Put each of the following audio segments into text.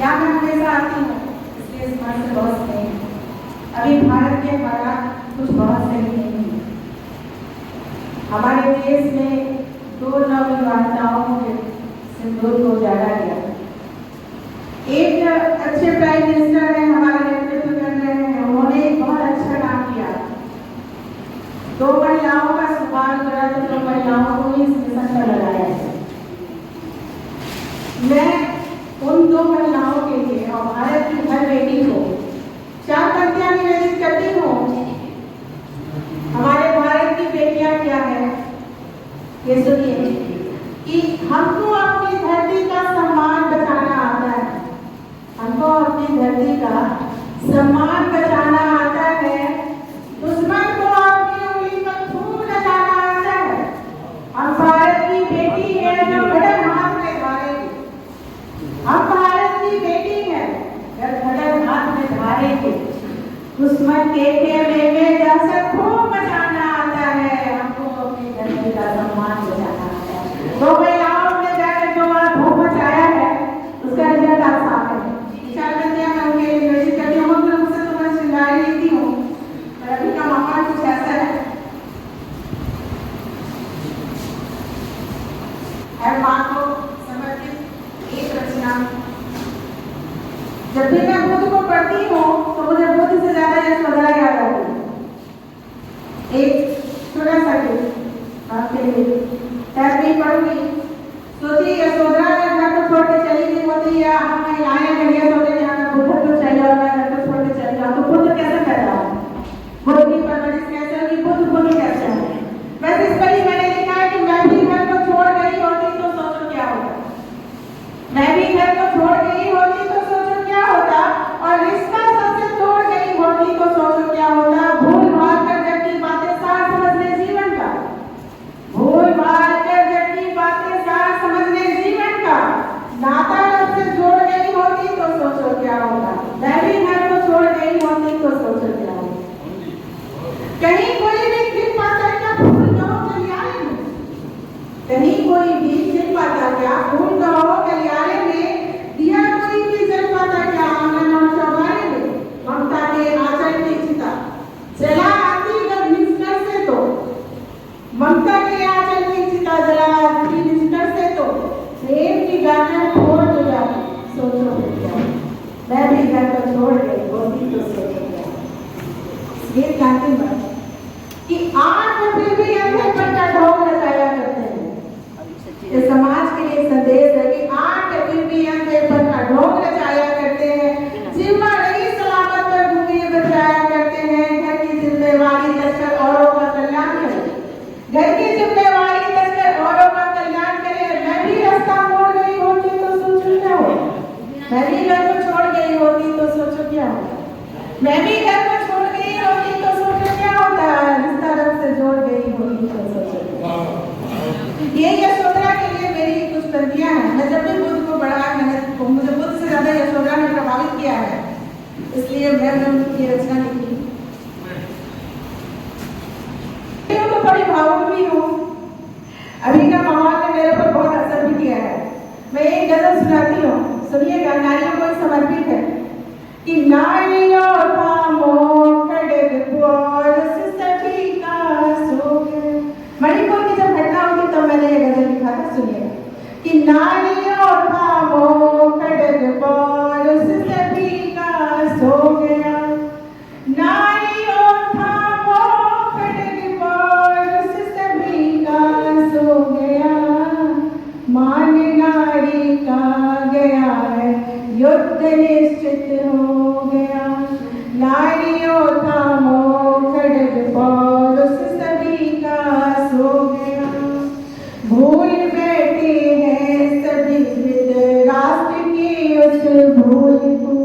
यहाँ मैं हमेशा आती हूँ, इसलिए इस मन से बहुत सही है। अभी भारत के हालात कुछ बहुत सही नहीं है। हमारे देश में 2 नवविवाहिताओं के सिंदूर को उजाड़ा गया। एक अच्छे प्राइम मिनिस्टर है, हमारा नेतृत्व कर रहे हैं, उन्होंने एक बहुत अच्छा काम किया। 2 महिलाओं का सुधार करा तो 2 महिलाओं को ही इस मिशन पर लगाया है। मैं उन 2 महिलाओं के लिए और भारत की हर बेटी को 4 पंक्तियां निवेदित करती हूँ। हमारे भारत की बेटियां क्या है ये सुनिए कि हमको अपनी धरती का सम्मान बचाना आता है। हमको अपनी धरती का सम्मान बचाना आता है। दुश्मन को अपनी उंगली पर थूक लगाना आता है। हम भारत की बेटी है जो खड़ग हाथ में धारेगी। हम भारत की बेटी है जो खड़ग हाथ में धारेगी। दुश्मन के खेमे में दहशत खूब मचाना आता है। हमको अपनी धरती का सम्मान बचाना आता है। 2 महिलाओं ने जाकर जो वहाँ धूम मचाया है उसका रिजल्ट आप सामने है। 4 बंदियां मैं उनके निवेदित करती हूँ। मुझसे तो मैं श्रृंगार लेती हूँ, पर अभी का माहौल कुछ ऐसा है माँ को समर्पित एक रचना। जब भी मैं बुद्ध को पढ़ती हूँ तो मुझे बुद्ध से ज्यादा यशोधरा याद आती है। एक छोटा सा आपके लिए नहीं पढ़ूंगी। सोचिए यशोधरा अगर घर को छोड़ के चली गई होती या हम महिलाएं घड़िया सोते यहाँ बुद्ध को चाहिए और मैं घर को छोड़ के चली जाऊँ तो बुद्ध कैसे पैदा हो, बुद्ध की परवरिश कैसे होगी, बुद्ध कैसे हो। वैसे इस पर ही मैंने लिखा है कि मैं भी घर को छोड़ गई होती तो सोचो क्या होता। मैं भी घर को छोड़ गई होती तो सोचो क्या होता। और रिश्ता सबसे तोड़ गई होती तो सोचो क्या होता। भूल भाल कर जब की बातें सार समझने जीवन का, भूल भाल कर जब की बातें सार समझने जीवन का, नाता रब से जोड़ गई होती तो सोचो क्या होता। मैं भी घर को छोड़ गई होती तो सोचो क्या होता। कहीं कोई भी दिल पाता क्या भूल गहो गलियारे में, कहीं कोई भी दिल पाता क्या भूल गहो गलियारे में, दिया कोई भी जल पाता क्या आंगन और चौबारे में। ममता के आंचल की चिता जला आती जब निस्तर से तो, ममता के आंचल की चिता जला आती निस्तर से तो, प्रेम की गाजर छोड़ दो जाती सोचो क्या। मैं भी घर को छोड़ गई होती तो सोचो क्या। ये गाती मैं कि आंख फिर भी अंधेपन का ढोल नचाया करते हैं। इस समाज के लिए संदेश है कि आंख फिर भी अंधेपन का ढोल नचाया करते हैं। जिम्मा नहीं सलामत पर घूमिए बचाया करते हैं। घर की जिम्मेवारी तस्कर औरों का कल्याण करे, घर की जिम्मेवारी तस्कर औरों का कल्याण करे। मैं भी रास्ता मोड़ गई होती तो सोचो क्या हो। मैं भी घर को छोड़ गई होती तो सोचो क्या होता। मैं भी घर को छोड़ गई होती तो सोचो क्या होता। रिश्ता रब से जोड़ गई होती तो सोचो क्या होता। ये यशोधरा के लिए मेरी कुछ पंक्तियां हैं। मैं जब भी बुद्ध को पढ़ा मुझे बुद्ध से ज्यादा यशोधरा ने प्रभावित किया है, इसलिए मैंने उनकी रचना लिखी। मैं तो बड़ी भावुक भी हूँ। अभी का माहौल ने मेरे पर बहुत असर भी किया है। मैं एक गजल सुनाती हूँ, सुनिएगा। नारियों को समर्पित है कि नारियों थामो खड़ग पोरस सभी का सोग। मणिपुर की जब घटना हुई तब मैंने ये गजल लिखा था, सुनिएगा कि नारियों थामो खड़ग पोरस सभी का सो गया। नारियों थामो खड़ग पोरस सभी का सो गया। मान नारी का गया है युद्ध निश्चित हो गया। नारियों थामो खड़ग पोरस सभी का सो गया। भूल बैठे हैं सभी धृतराष्ट्र की उस भूल को,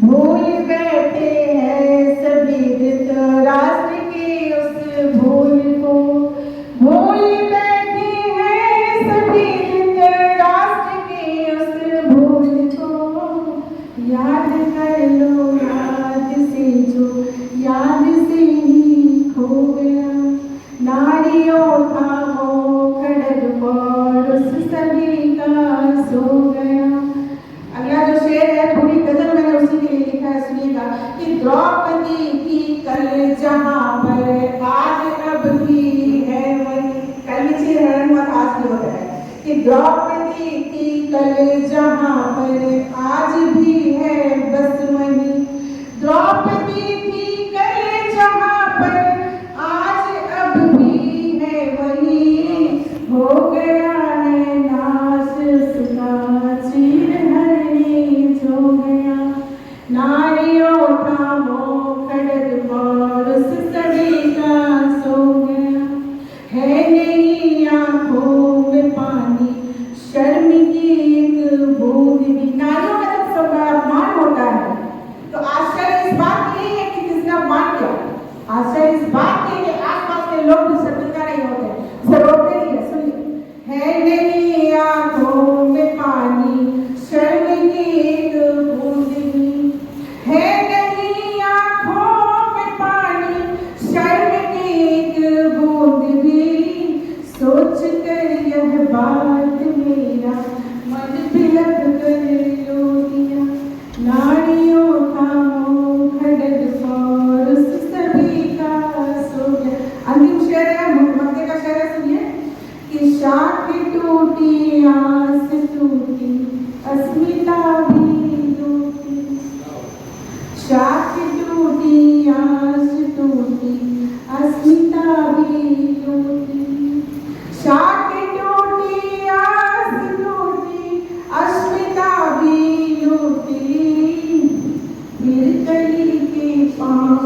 भूल बैठे हैं सभी धृतराष्ट्र की उस भूल को, भूल बैठे हैं सभी धृतराष्ट्र की उस भूल को। याद कर लो याद से जो याद से ही खो गया। नारियों थामो खड़ग पोरस सभी का सो गया। अगला जो शेर द्रौपदी थी कल जहाँ पर आज भी है बस वही। द्रौपदी थी कल जहाँ पर आज अब भी है वही। हो गया है नाश उसका चीरहरणीं जो गया। नारियों का मोह खड़ग और उस सड़ी का सो गया। है नहीं आँखों में पानी शर्म की एक बूंद भी। नारियों का जब सबका अपमान होता है तो आश्चर्य इस बात की नहीं है कि किसने अपमान किया। आश्चर्य इस बात की है कि आसपास के लोग भी शत्रुता नहीं होते, उसे रोकते नहीं है। सुनिए, है नहीं आँखों में पानी शर्म की एक बूंद भी। है नहीं आँखों में पानी शर्म की एक बूंद भी। सोच कर यह बात मेरा मन बिलख कर रो दिया। नारियों का मोह खड़ग और उस सभी का सो गया। अंतिम शेर है, मुक्ते का शेर है, सुनिए कि शाख टूटी आस टूटी अस्मिता भी टूटी। शाख टूटी आस टूटी अस्मिता भी टूटी। शाख टूटी आस टूटी अस्मिता भी टूटी। फिर कली के पाँव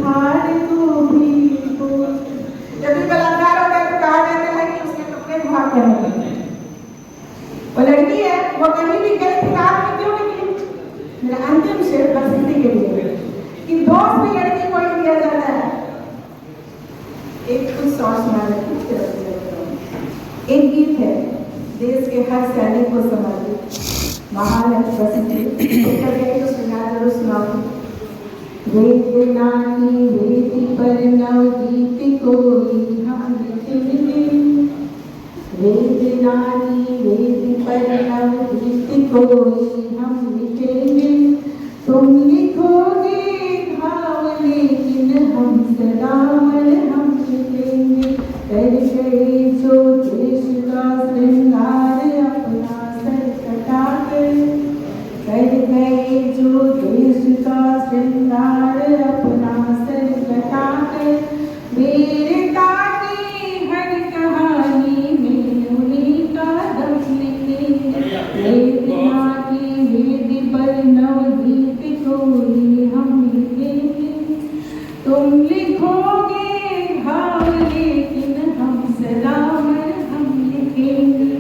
हार को भी टूटी। जब भी बलात्कार होता है तो कहा जाता है कि उसके कपड़े भाग गए। वो लड़की है, वो कहीं भी गई थी, रात में क्यों निकली? मेरा अंतिम शेर बस इसी के लिए कि दोस्त भी लड़की को ही दिया जाता है। एक कुछ और सुना रही एक गीत है देश के हर सैनिक को समर्पित, महालक्ष्मी बसंती तो सुना जरूर सुनाऊंगी। वेदना की वेदी पर नवगीत कोई हम लिखेंगे। वेदना की वेदी पर नवगीत कोई हम लिखेंगे। तुम लिखोगे भाव लेकिन हम सदा हम लिखेंगे। कर गए जो देश का श्रृंगार अपना सर कटाकर। कर गए जो देश का श्रृंगार अपना सर कटाकर। वीरता की हर कहानी में उन्हीं का दम लिखेंगे। वेदना की वेदी पर नवगीत कोई हम लिखेंगे। तुम लिखोगे भाव लेकिन हम सदा हम लिखेंगे।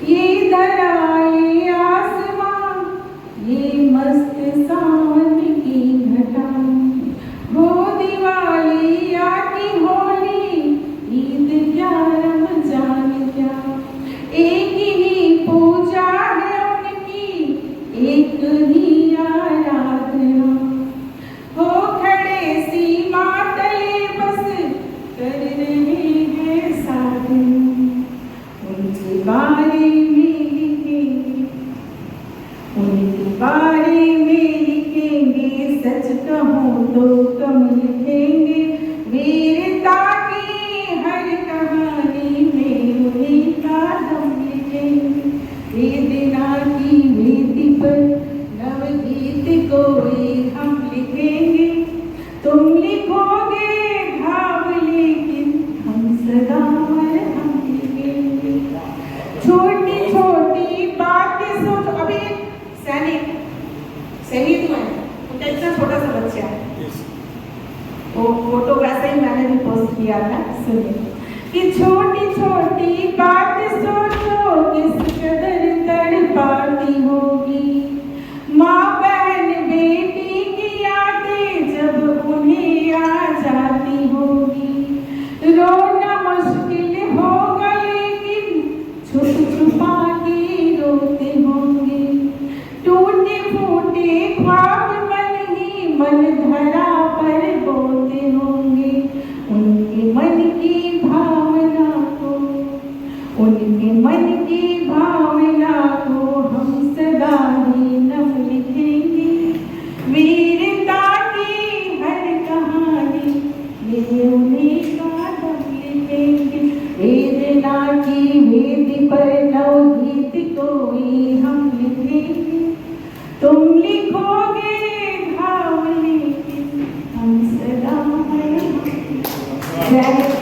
ये धराए आसमां ये मस्त सावन की घटा। हो दिवाली आती होली ईद क्या रमजान क्या। एक ही पूजा है उनकी एक ही आराधना। हो खड़े सीमा तले बस कर रहे हैं साधना। उनके बारे में लिखेंगे, उनके बारे में लिखेंगे। सच कहूँ तो कम लिखेंगे। वीरता की हर कहानी में उन्हीं का दम लिखेंगे। वेदना की वेदी पर नवगीत कोई हम लिखेंगे। तुम लिखोगे भाव लेकिन हम सदा हम लिखेंगे। छोटी छोटी बातें सोचो। अभी सैनिक शहीद हुए, उनका इतना छोटा सा बच्चा है, वो फोटो वैसे ही मैंने भी पोस्ट किया था। सुनिए कि छोटी छोटी बातें सोचो किस कदर तड़पाती होगी। माँ बहन बेटी की यादें जब उन्हें आ जाती होगी। रोना मुश्किल होगा लेकिन छुप छुपा के रोते होंगे। टूटे फूटे ख्वाब मन ही मन धरा पर बोते होंगे। उनके मन की भावना को ड्रैगन